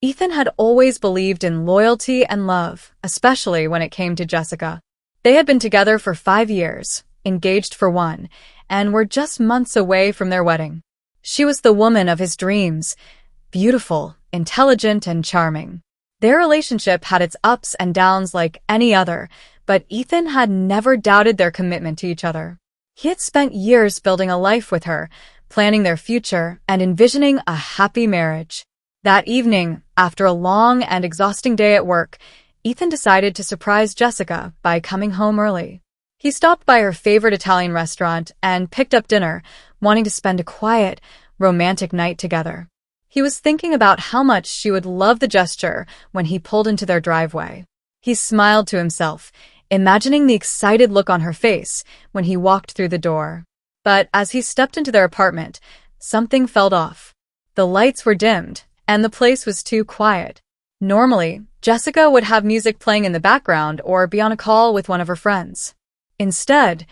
Ethan had always believed in loyalty and love, especially when it came to Jessica. They had been together for 5 years, engaged for one, and were just months away from their wedding. She was the woman of his dreams, beautiful, intelligent, and charming. Their relationship had its ups and downs like any other, but Ethan had never doubted their commitment to each other. He had spent years building a life with her, planning their future and envisioning a happy marriage. That evening, after a long and exhausting day at work, Ethan decided to surprise Jessica by coming home early. He stopped by her favorite Italian restaurant and picked up dinner, wanting to spend a quiet, romantic night together. He was thinking about how much she would love the gesture when he pulled into their driveway. He smiled to himself, imagining the excited look on her face when he walked through the door. But as he stepped into their apartment, something felt off. The lights were dimmed, and the place was too quiet. Normally, Jessica would have music playing in the background or be on a call with one of her friends. Instead,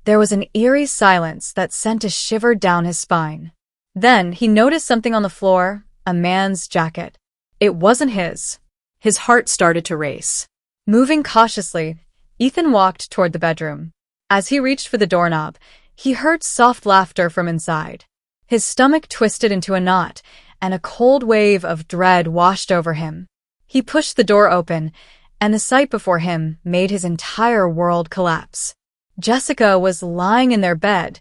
there was an eerie silence that sent a shiver down his spine. Then he noticed something on the floor, a man's jacket. It wasn't his. His heart started to race. Moving cautiously, Ethan walked toward the bedroom. As he reached for the doorknob, he heard soft laughter from inside. His stomach twisted into a knot, and a cold wave of dread washed over him. He pushed the door open, and the sight before him made his entire world collapse. Jessica was lying in their bed,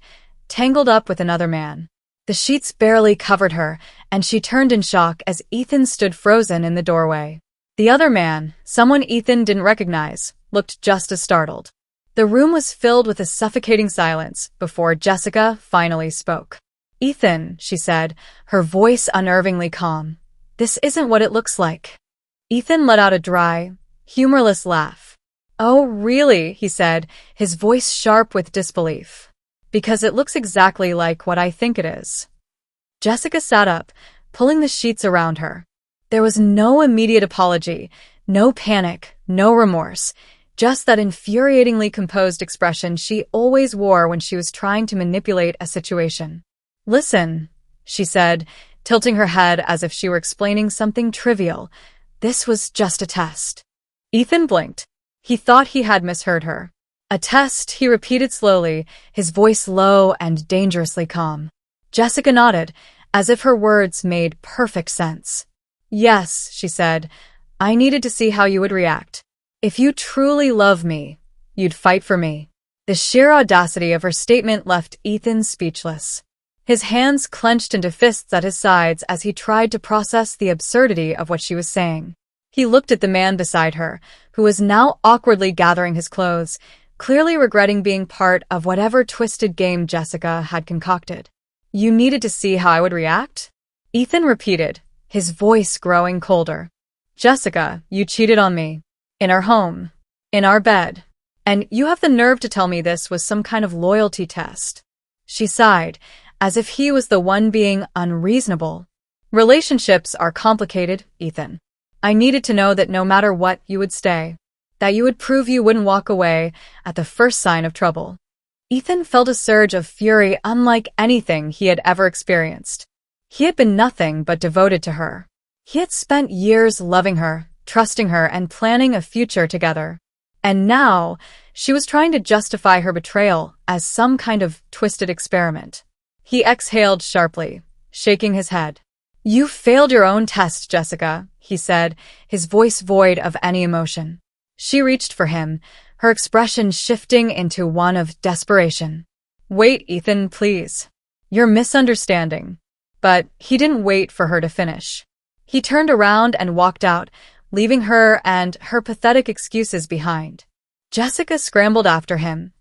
tangled up with another man. The sheets barely covered her, and she turned in shock as Ethan stood frozen in the doorway. The other man, someone Ethan didn't recognize, looked just as startled. The room was filled with a suffocating silence before Jessica finally spoke. "Ethan," she said, her voice unnervingly calm. "This isn't what it looks like." Ethan let out a dry, humorless laugh. "Oh, really?" he said, his voice sharp with disbelief. "Because it looks exactly like what I think it is." Jessica sat up, pulling the sheets around her. There was no immediate apology, no panic, no remorse, just that infuriatingly composed expression she always wore when she was trying to manipulate a situation. "Listen," she said, tilting her head as if she were explaining something trivial. "This was just a test." Ethan blinked. He thought he had misheard her. "A test," he repeated slowly, his voice low and dangerously calm. Jessica nodded, as if her words made perfect sense. "Yes," she said, "I needed to see how you would react. If you truly love me, you'd fight for me." The sheer audacity of her statement left Ethan speechless. His hands clenched into fists at his sides as he tried to process the absurdity of what she was saying. He looked at the man beside her, who was now awkwardly gathering his clothes, clearly regretting being part of whatever twisted game Jessica had concocted. "You needed to see how I would react?" Ethan repeated, his voice growing colder. "Jessica, you cheated on me. In our home. In our bed. And you have the nerve to tell me this was some kind of loyalty test." She sighed, as if he was the one being unreasonable. "Relationships are complicated, Ethan. I needed to know that no matter what, you would stay. That you would prove you wouldn't walk away at the first sign of trouble." Ethan felt a surge of fury unlike anything he had ever experienced. He had been nothing but devoted to her. He had spent years loving her, trusting her, and planning a future together. And now, she was trying to justify her betrayal as some kind of twisted experiment. He exhaled sharply, shaking his head. "You failed your own test, Jessica," he said, his voice void of any emotion. She reached for him, her expression shifting into one of desperation. "Wait, Ethan, please. You're misunderstanding." But he didn't wait for her to finish. He turned around and walked out, leaving her and her pathetic excuses behind. Jessica scrambled after him,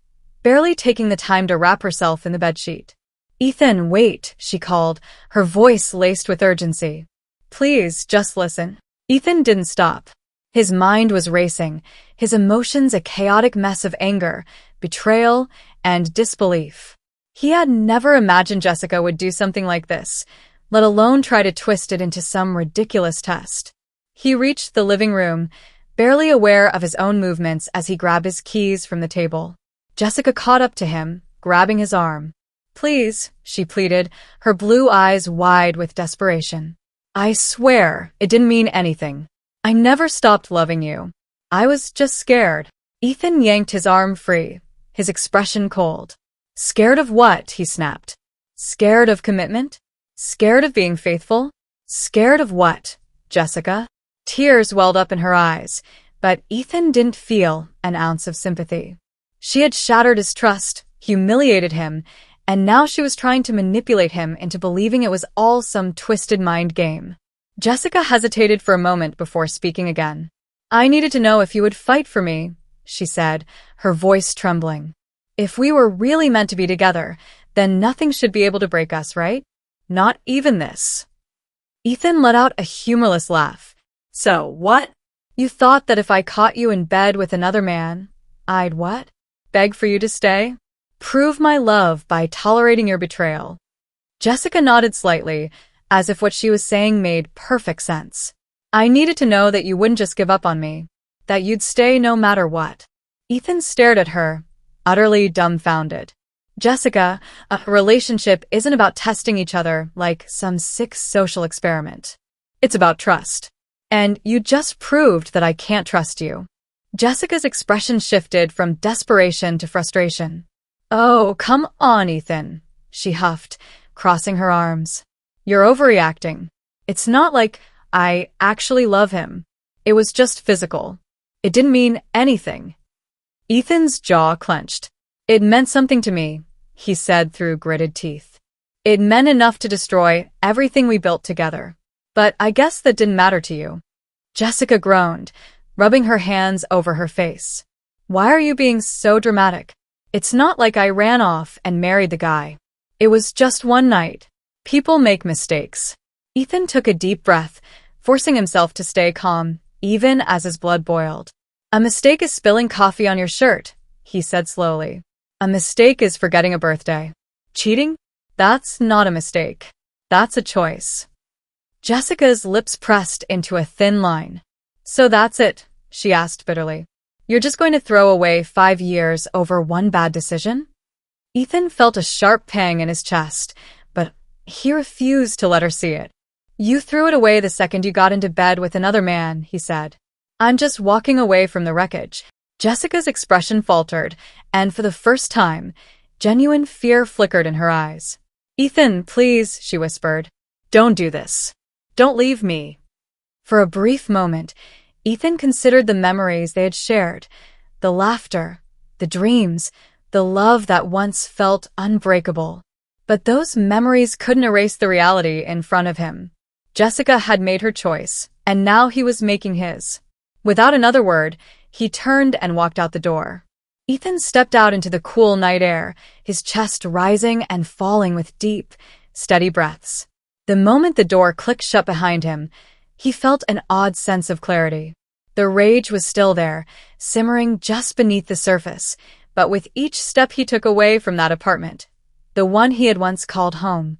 barely taking the time to wrap herself in the bedsheet. "Ethan, wait," she called, her voice laced with urgency. "Please, just listen." Ethan didn't stop. His mind was racing, his emotions a chaotic mess of anger, betrayal, and disbelief. He had never imagined Jessica would do something like this, let alone try to twist it into some ridiculous test. He reached the living room, barely aware of his own movements as he grabbed his keys from the table. Jessica caught up to him, grabbing his arm. "Please," she pleaded, her blue eyes wide with desperation. I swear, it didn't mean anything. I never stopped loving you. I was just scared. Ethan yanked his arm free, his expression cold. Scared of what? He snapped. Scared of commitment? Scared of being faithful? Scared of what, Jessica? Tears welled up in her eyes, but Ethan didn't feel an ounce of sympathy. She had shattered his trust, humiliated him, and now she was trying to manipulate him into believing it was all some twisted mind game. Jessica hesitated for a moment before speaking again. I needed to know if you would fight for me, she said, her voice trembling. If we were really meant to be together, then nothing should be able to break us, right? Not even this. Ethan let out a humorless laugh. So, what? You thought that if I caught you in bed with another man, I'd what? Beg for you to stay? Prove my love by tolerating your betrayal. Jessica nodded slightly, as if what she was saying made perfect sense. I needed to know that you wouldn't just give up on me, that you'd stay no matter what. Ethan stared at her, utterly dumbfounded. Jessica, a relationship isn't about testing each other like some sick social experiment. It's about trust. And you just proved that I can't trust you. Jessica's expression shifted from desperation to frustration. Oh, come on, Ethan, she huffed, crossing her arms. You're overreacting. It's not like I actually love him. It was just physical. It didn't mean anything. Ethan's jaw clenched. It meant something to me, he said through gritted teeth. It meant enough to destroy everything we built together. But I guess that didn't matter to you. Jessica groaned, rubbing her hands over her face. Why are you being so dramatic? It's not like I ran off and married the guy. It was just one night. People make mistakes. Ethan took a deep breath, forcing himself to stay calm, even as his blood boiled. A mistake is spilling coffee on your shirt, he said slowly. A mistake is forgetting a birthday. Cheating? That's not a mistake. That's a choice. Jessica's lips pressed into a thin line. So that's it, she asked bitterly. You're just going to throw away 5 years over one bad decision? Ethan felt a sharp pang in his chest, but he refused to let her see it. You threw it away the second you got into bed with another man, he said. I'm just walking away from the wreckage. Jessica's expression faltered, and for the first time, genuine fear flickered in her eyes. Ethan, please, she whispered. Don't do this. Don't leave me. For a brief moment, Ethan considered the memories they had shared, the laughter, the dreams, the love that once felt unbreakable. But those memories couldn't erase the reality in front of him. Jessica had made her choice, and now he was making his. Without another word, he turned and walked out the door. Ethan stepped out into the cool night air, his chest rising and falling with deep, steady breaths. The moment the door clicked shut behind him, he felt an odd sense of clarity. The rage was still there, simmering just beneath the surface, but with each step he took away from that apartment, the one he had once called home,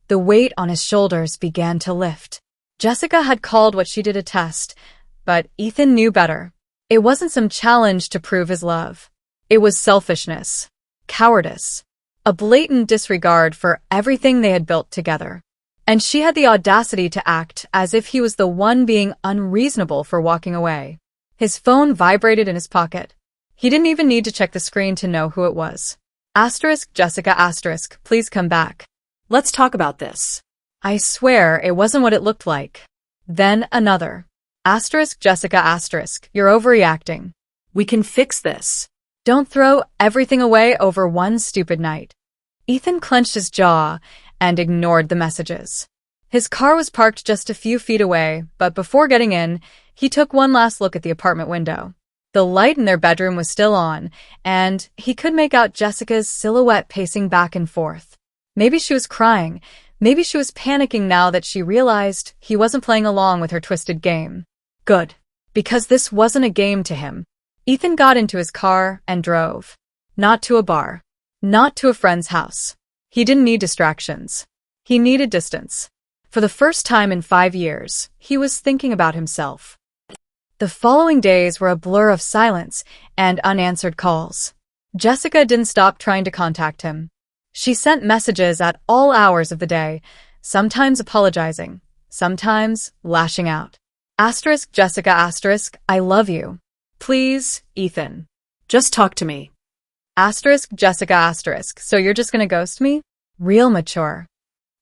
the weight on his shoulders began to lift. Jessica had called what she did a test, but Ethan knew better. It wasn't some challenge to prove his love. It was selfishness, cowardice, a blatant disregard for everything they had built together. And she had the audacity to act as if he was the one being unreasonable for walking away. His phone vibrated in his pocket. He didn't even need to check the screen to know who it was. Jessica, please come back. Let's talk about this. I swear it wasn't what it looked like. Then another. Jessica, you're overreacting. We can fix this. Don't throw everything away over one stupid night. Ethan clenched his jaw and ignored the messages. His car was parked just a few feet away, but before getting in, he took one last look at the apartment window. The light in their bedroom was still on, and he could make out Jessica's silhouette pacing back and forth. Maybe she was crying. Maybe she was panicking now that she realized he wasn't playing along with her twisted game. Good. Because this wasn't a game to him. Ethan got into his car and drove. Not to a bar. Not to a friend's house. He didn't need distractions. He needed distance. For the first time in 5 years, he was thinking about himself. The following days were a blur of silence and unanswered calls. Jessica didn't stop trying to contact him. She sent messages at all hours of the day, sometimes apologizing, sometimes lashing out. Asterisk Jessica asterisk, I love you. Please, Ethan. Just talk to me. Asterisk Jessica asterisk, so you're just gonna ghost me? Real mature.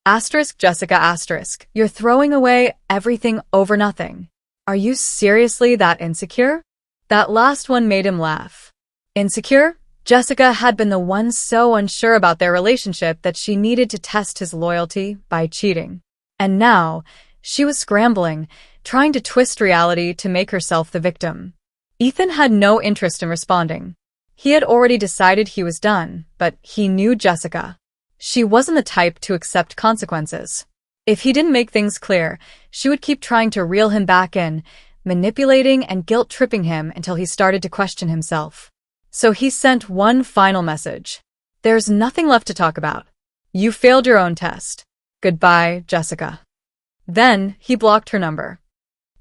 Asterisk Jessica asterisk, you're throwing away everything over nothing. Are you seriously that insecure? That last one made him laugh. Insecure? Jessica had been the one so unsure about their relationship that she needed to test his loyalty by cheating. And now, she was scrambling, trying to twist reality to make herself the victim. Ethan had no interest in responding. He had already decided he was done, but he knew Jessica. She wasn't the type to accept consequences. If he didn't make things clear, she would keep trying to reel him back in, manipulating and guilt-tripping him until he started to question himself. So he sent one final message. There's nothing left to talk about. You failed your own test. Goodbye, Jessica. Then he blocked her number.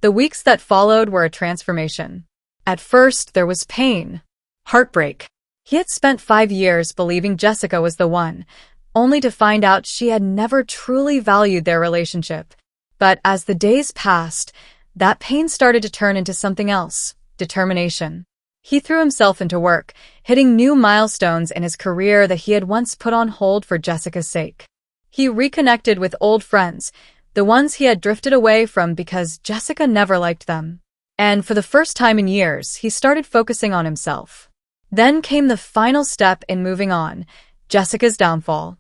The weeks that followed were a transformation. At first, there was pain, heartbreak. He had spent 5 years believing Jessica was the one, only to find out she had never truly valued their relationship. But as the days passed, that pain started to turn into something else, determination. He threw himself into work, hitting new milestones in his career that he had once put on hold for Jessica's sake. He reconnected with old friends, the ones he had drifted away from because Jessica never liked them. And for the first time in years, he started focusing on himself. Then came the final step in moving on, Jessica's downfall.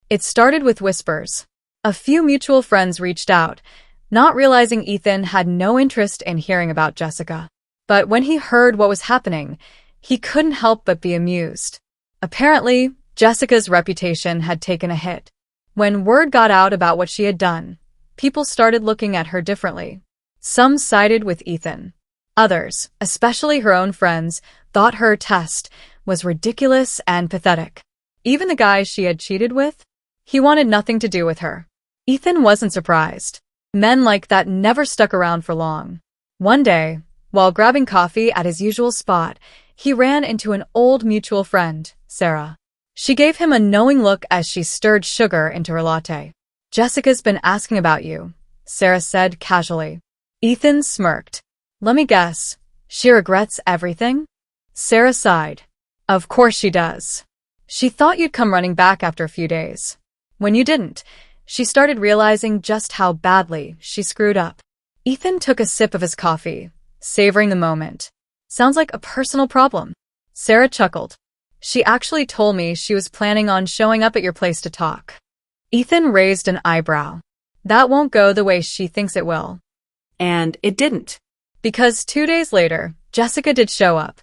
It started with whispers. A few mutual friends reached out, not realizing Ethan had no interest in hearing about Jessica. But when he heard what was happening, he couldn't help but be amused. Apparently, Jessica's reputation had taken a hit. When word got out about what she had done, people started looking at her differently. Some sided with Ethan. Others, especially her own friends, thought her test was ridiculous and pathetic. Even the guys she had cheated with? He wanted nothing to do with her. Ethan wasn't surprised. Men like that never stuck around for long. One day, while grabbing coffee at his usual spot, he ran into an old mutual friend, Sarah. She gave him a knowing look as she stirred sugar into her latte. Jessica's been asking about you, Sarah said casually. Ethan smirked. Let me guess, she regrets everything? Sarah sighed. Of course she does. She thought you'd come running back after a few days. When you didn't, she started realizing just how badly she screwed up. Ethan took a sip of his coffee, savoring the moment. Sounds like a personal problem. Sarah chuckled. She actually told me she was planning on showing up at your place to talk. Ethan raised an eyebrow. That won't go the way she thinks it will. And it didn't. Because 2 days later, Jessica did show up,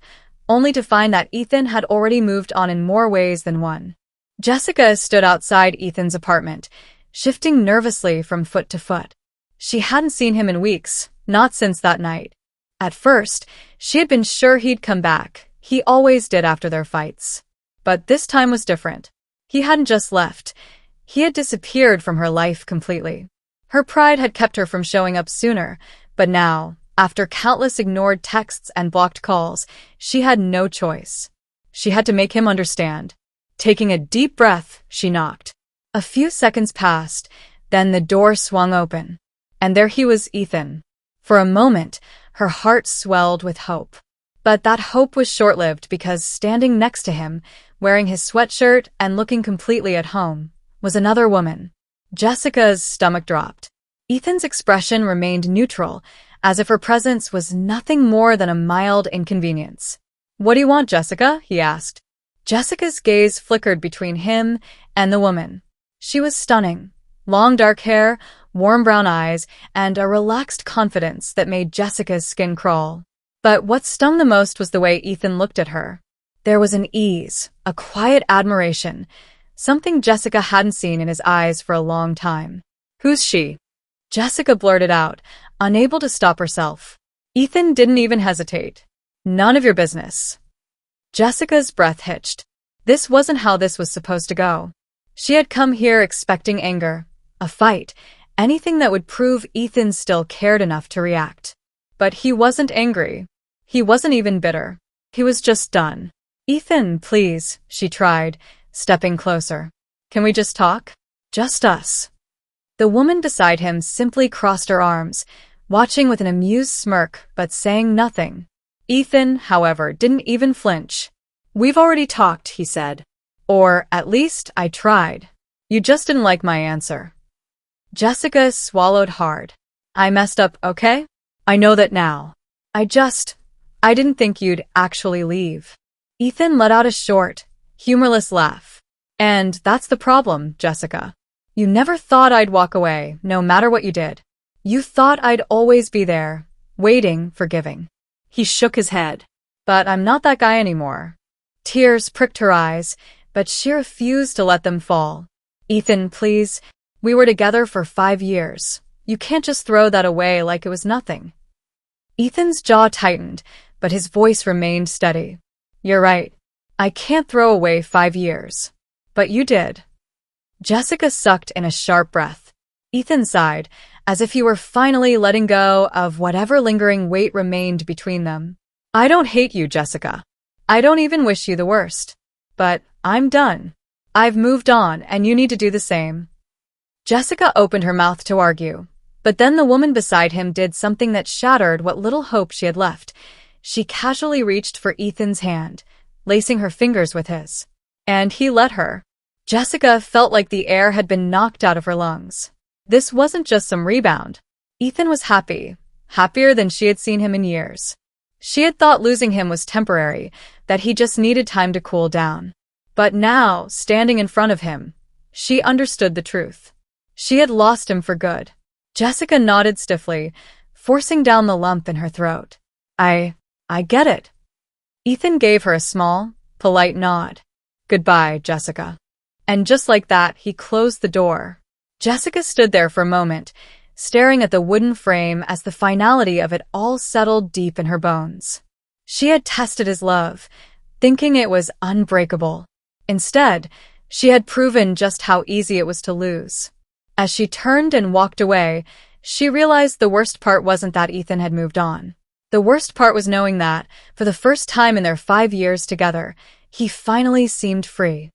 only to find that Ethan had already moved on in more ways than one. Jessica stood outside Ethan's apartment, shifting nervously from foot to foot. She hadn't seen him in weeks, not since that night. At first, she had been sure he'd come back. He always did after their fights. But this time was different. He hadn't just left. He had disappeared from her life completely. Her pride had kept her from showing up sooner, but now, after countless ignored texts and blocked calls, she had no choice. She had to make him understand. Taking a deep breath, she knocked. A few seconds passed, then the door swung open. And there he was, Ethan. For a moment, her heart swelled with hope. But that hope was short-lived because standing next to him, wearing his sweatshirt and looking completely at home, was another woman. Jessica's stomach dropped. Ethan's expression remained neutral, as if her presence was nothing more than a mild inconvenience. What do you want, Jessica? He asked. Jessica's gaze flickered between him and the woman. She was stunning. Long dark hair, warm brown eyes, and a relaxed confidence that made Jessica's skin crawl. But what stung the most was the way Ethan looked at her. There was an ease, a quiet admiration, something Jessica hadn't seen in his eyes for a long time. Who's she? Jessica blurted out, unable to stop herself. Ethan didn't even hesitate. None of your business. Jessica's breath hitched. This wasn't how this was supposed to go. She had come here expecting anger, a fight, anything that would prove Ethan still cared enough to react. But he wasn't angry. He wasn't even bitter. He was just done. Ethan, please, she tried, stepping closer. Can we just talk? Just us. The woman beside him simply crossed her arms, watching with an amused smirk but saying nothing. Ethan, however, didn't even flinch. "We've already talked," he said. Or, at least, I tried. You just didn't like my answer. Jessica swallowed hard. I messed up, okay? I know that now. I didn't think you'd actually leave. Ethan let out a short, humorless laugh. And that's the problem, Jessica. You never thought I'd walk away, no matter what you did. You thought I'd always be there, waiting, forgiving. He shook his head. But I'm not that guy anymore. Tears pricked her eyes, but she refused to let them fall. Ethan, please. We were together for 5 years. You can't just throw that away like it was nothing. Ethan's jaw tightened, but his voice remained steady. You're right. I can't throw away 5 years. But you did. Jessica sucked in a sharp breath. Ethan sighed, as if he were finally letting go of whatever lingering weight remained between them. I don't hate you, Jessica. I don't even wish you the worst. But I'm done. I've moved on, and you need to do the same. Jessica opened her mouth to argue, but then the woman beside him did something that shattered what little hope she had left. She casually reached for Ethan's hand, lacing her fingers with his. And he let her. Jessica felt like the air had been knocked out of her lungs. This wasn't just some rebound. Ethan was happy, happier than she had seen him in years. She had thought losing him was temporary, that he just needed time to cool down. But now, standing in front of him, she understood the truth. She had lost him for good. Jessica nodded stiffly, forcing down the lump in her throat. I get it. Ethan gave her a small, polite nod. Goodbye, Jessica. And just like that, he closed the door. Jessica stood there for a moment, staring at the wooden frame as the finality of it all settled deep in her bones. She had tested his love, thinking it was unbreakable. Instead, she had proven just how easy it was to lose. As she turned and walked away, she realized the worst part wasn't that Ethan had moved on. The worst part was knowing that, for the first time in their 5 years together, he finally seemed free.